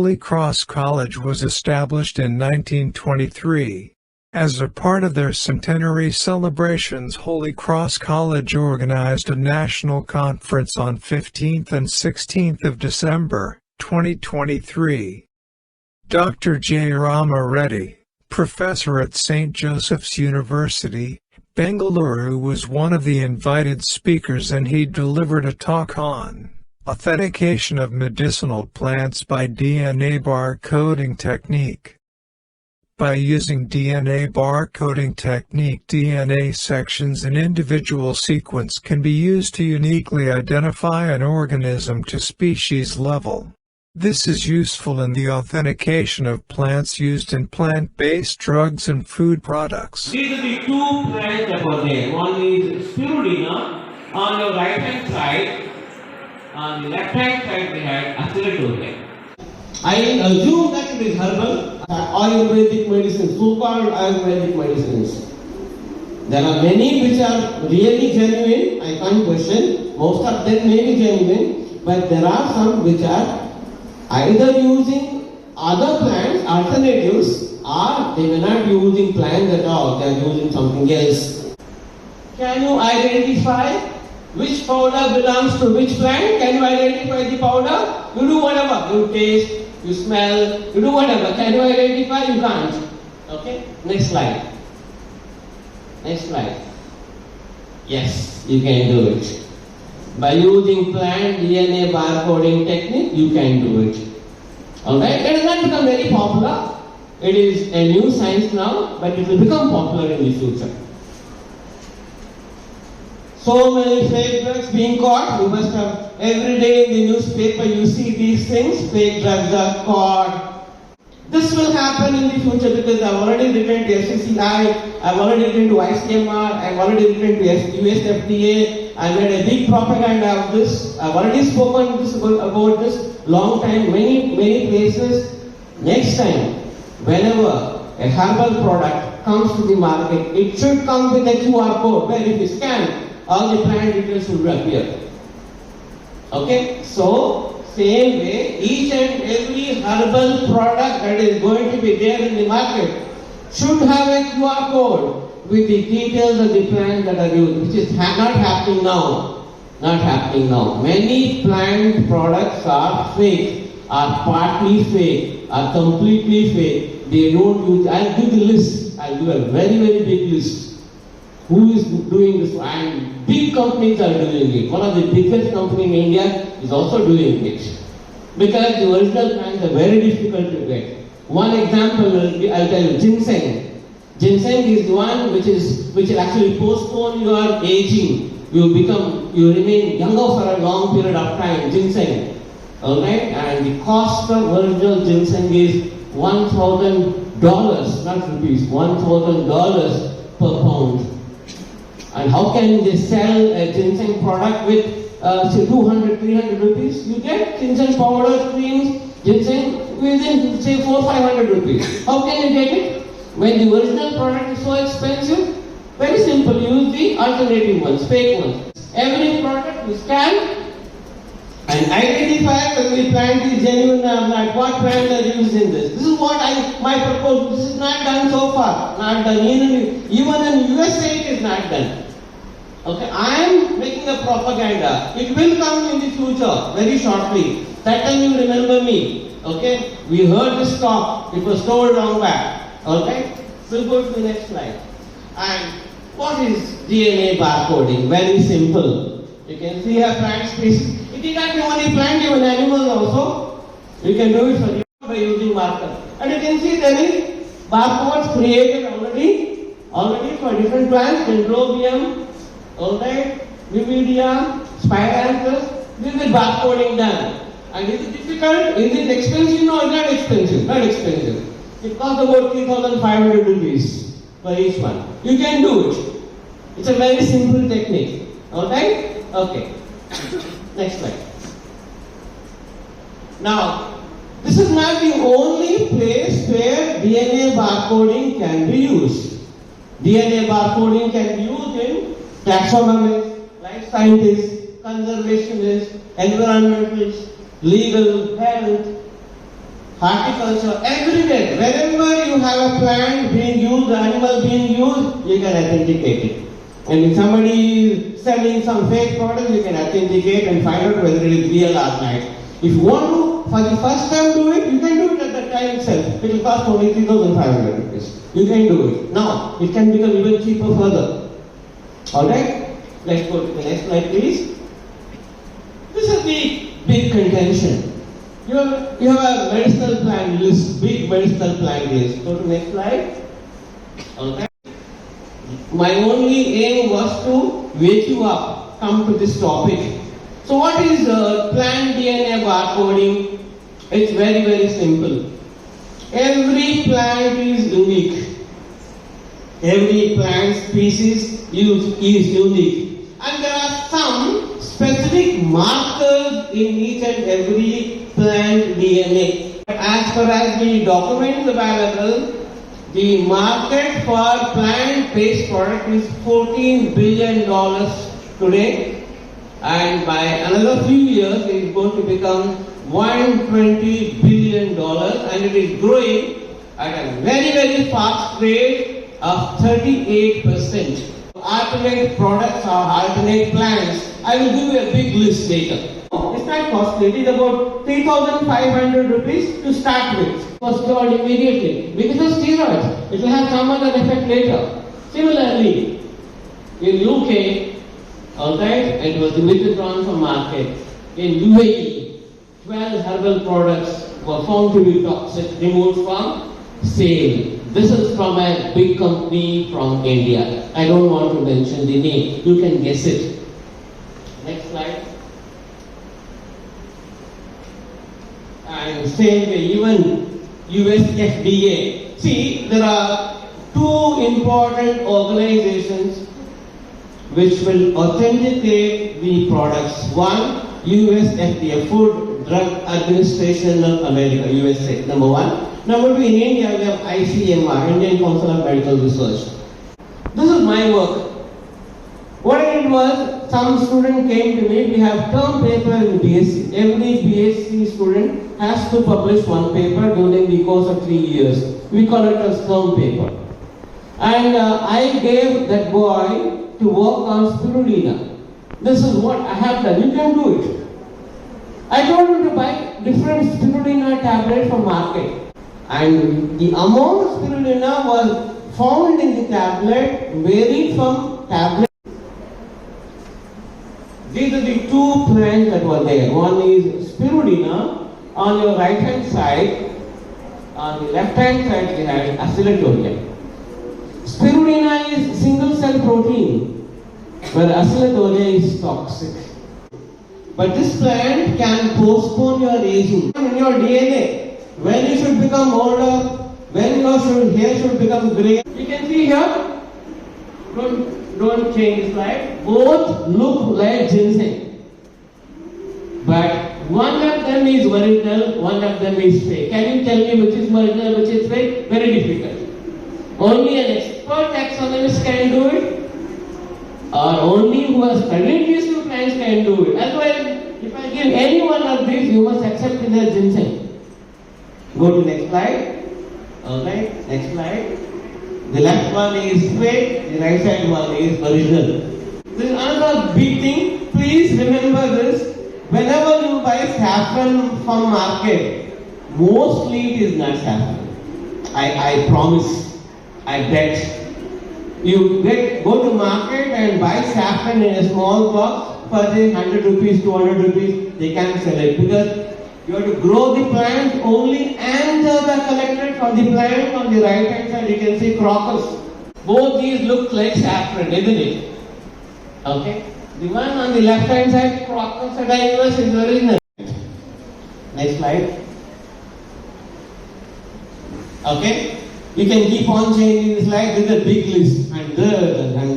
Holy Cross College was established in 1923. As a part of their centenary celebrations, Holy Cross College organized a national conference on 15th and 16th of December, 2023. Dr. Jayarama Reddy, professor at St. Joseph's University, Bengaluru, was one of the invited speakers, and he delivered a talk on authentication of medicinal plants by DNA barcoding technique. By using DNA barcoding technique, DNA sections in individual sequence can be used to uniquely identify an organism to species level. This is useful in the authentication of plants used in plant-based drugs and food products. These are the two plants that were there. One is Spirulina on your right hand side. On the left hand side we had Acetylcholine. I assume that it is herbal. Ayurvedic medicines, so-called Ayurvedic medicines. There are many which are really genuine, I can't question. Most of them may be genuine, but there are some which are either using other plants, alternatives, or they may not be using plants at all, they are using something else. Can you identify which powder belongs to which plant? Can you identify the powder? You do whatever, you taste, you smell, you do whatever. Can you identify? You can't. Okay? Next slide. Next slide. Yes, you can do it. By using plant DNA barcoding technique, you can do it. Alright? It has not become very popular. It is a new science now, but it will become popular in the future. So many fake drugs being caught. You must have every day in the newspaper you see these things. Fake drugs are caught. This will happen in the future because I've already written to FCCI, I've already written to ICMR, I've already written to US FDA. I made a big propaganda of this. I've already spoken about this long time, many places. Next time, whenever a herbal product comes to the market, it should come with a QR code where if you scan, all the plant details will appear. Okay? So, same way, each and every herbal product that is going to be there in the market should have a QR code with the details of the plant that are used, which is not happening now. Not happening now. Many plant products are fake, are partly fake, are completely fake. They don't use, I'll give the list. I'll give a very, very big list. Who is doing this? And big companies are doing it. One of the biggest companies in India is also doing it. Because the original plants are very difficult to get. One example I'll tell you, ginseng. Ginseng is the one which will actually postpone your aging. You remain younger for a long period of time. Ginseng. Alright? And the cost of original ginseng is $1,000, not rupees, $1,000 per pound. And how can they sell a ginseng product with say 200, 300 rupees? You get ginseng powder, creams, ginseng within say 400, 500 rupees. How can you get it? When the original product is so expensive? Very simple, use the alternative ones, fake ones. Every product you scan and identify whether the plant is genuine or not, what plant are used in this. This is what my proposal. This is not done so far. Not done. Even in USA it is not done. Okay, I am making a propaganda. It will come in the future, very shortly. That time you remember me. Okay, we heard this talk. It was told long back. Okay, we'll go to the next slide. And what is DNA barcoding? Very simple. You can see a plant species. It is not only plant, even animals also. You can do it for you by using markers. And you can see there is barcodes created already for different plants, dendrobium, alright, vividia, spiranthus. This is barcoding done. And is it difficult? Is it expensive? No, it's not expensive. Not expensive. It costs about 3,500 rupees for each one. You can do it. It's a very simple technique. Alright? Okay. Next slide. Now, this is not the only place where DNA barcoding can be used. DNA barcoding can be used in taxonomists, life scientists, conservationists, environmentalists, legal, health. horticulture, everywhere. Wherever you have a plant being used, animal being used, you can authenticate it. And if somebody is selling some fake product, you can authenticate and find out whether it is real or not. If you want to, for the first time do it, you can do it at that time itself. It will cost only 3,500 rupees. You can do it. Now, it can become even cheaper further. Alright? Let's go to the next slide, please. This is the big contention. You have a medicinal plant list, big medicinal plant list. Go to the next slide. Okay. My only aim was to wake you up, come to this topic. So what is plant DNA barcoding? It's very, very simple. Every plant is unique. Every plant species is unique. And there are some specific markers in each and every plant DNA. As far as the documents available, the market for plant-based product is $14 billion today, and by another few years it is going to become $120 billion, and it is growing at a very, very fast rate of 38%. Alternate products or alternate plants, I will give you a big list later. It's not costly, it is about 3,500 rupees to start with. It was cured immediately. Because of steroids, it will have some other effect later. Similarly, in UK, alright, it was withdrawn from market. In UAE, 12 herbal products were found to be toxic, removed from sale. This is from a big company from India. I don't want to mention the name. You can guess it. Next slide. And same way, even US FDA. See, there are two important organizations which will authenticate the products. One, US FDA, Food Drug Administration of America, USA, number one. Number two, in India, we have ICMR, Indian Council of Medical Research. This is my work. What I did was, some student came to me, we have term paper in BSc. Every BSc student has to publish one paper during the course of 3 years. We call it as term paper. And I gave that boy to work on spirulina. This is what I have done. You can do it. I told him to buy different spirulina tablets from market. And the amount of spirulina was found in the tablet varied from tablet. These are the two plants that were there. One is spirulina on your right hand side. On the left hand side we had acylatoria. Spirulina is single cell protein, where acylatoria is toxic. But this plant can postpone your aging. In your DNA, when you should become older, when your hair should become grey. You can see here, don't change the slide. Both look like ginseng. But one of them is original, one of them is fake. Can you tell me which is original, which is fake? Very difficult. Only an expert taxonomist can do it, or only who has studied these two plants can do it. Otherwise, if I give any one of these, you must accept it as ginseng. Go to next slide. Alright, next slide. The left one is fake, the right side one is original. This is another big thing. Please remember this. Whenever you buy saffron from market, mostly it is not saffron. I promise. I bet. You go to market and buy saffron in a small box for say 100 rupees, 200 rupees, they can't sell it because you have to grow the plant, only anthers are collected from the plant. On the right hand side you can see crocus. Both these look like saffron, isn't it? Okay. The one on the left hand side, crocus diverse, is original. Next slide. Okay. You can keep on changing the slide. This is a big list. And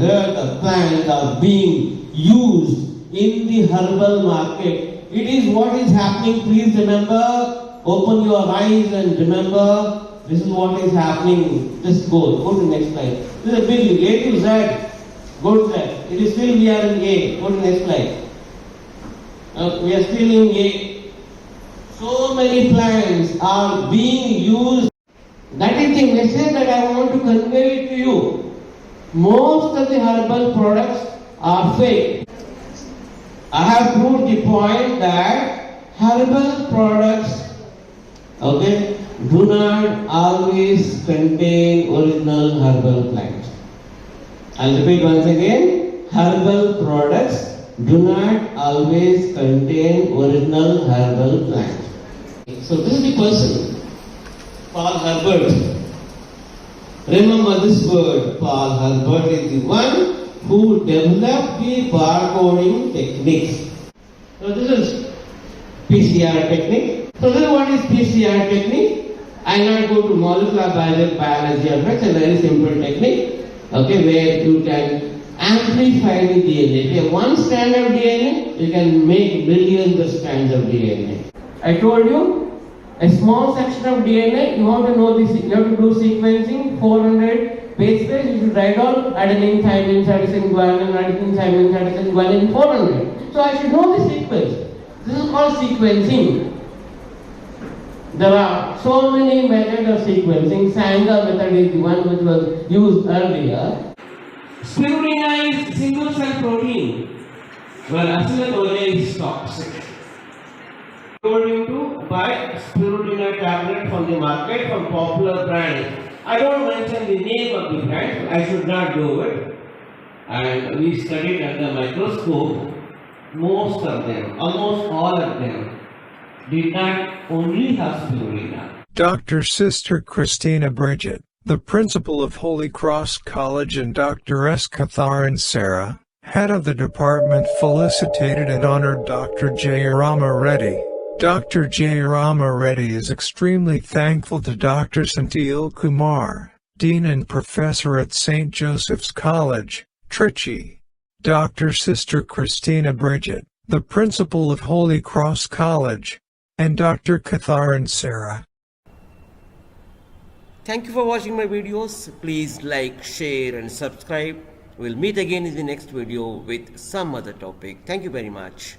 there the plants are being used in the herbal market. It is what is happening. Please remember, open your eyes and remember, this is what is happening. Just go to the next slide. This is a big A to Z. Go to that. It is still we are in A. Go to the next slide. We are still in A. So many plants are being used. That is the message that I want to convey to you. Most of the herbal products are fake. I have proved the point that herbal products, do not always contain original herbal plants. I'll repeat once again. Herbal products do not always contain original herbal plants. So this is the person, Paul Herbert. Remember this word, Paul Herbert is the one who developed the barcoding techniques. So this is PCR technique. So this is what is PCR technique. I will not go to molecular biology or such a very simple technique, where you can amplify the DNA. If you have one strand of DNA, you can make millions of strands of DNA. I told you, a small section of DNA, you have to know this, you have to do sequencing, 400 base pairs, you should write all adenine, thymine, cytosine, guanine, adenine, thymine, cytosine, guanine, 400. So I should know the sequence. This is called sequencing. There are so many methods of sequencing. Sanger method is the one which was used earlier. Spirulina is single cell protein, where acetylcholine is toxic. I told you to buy spirulina tablet from the market from popular brands. I don't mention the name of the brand, I should not do it. And we studied under microscope, most of them, almost all of them, did not only have spirulina. Dr. Sister Christina Bridget, the principal of Holy Cross College, and Dr. S.Catharin Sara, head of the department, felicitated and honored Dr. Jayarama Reddy. Dr. Jayarama Reddy is extremely thankful to Dr. Senthil Kumar, Dean and Professor at St. Joseph's College, Trichy. Dr. Sister Christina Bridget, the principal of Holy Cross College, and Dr. S.Catharin Sara. Thank you for watching my videos. Please like, share and subscribe. We'll meet again in the next video with some other topic. Thank you very much.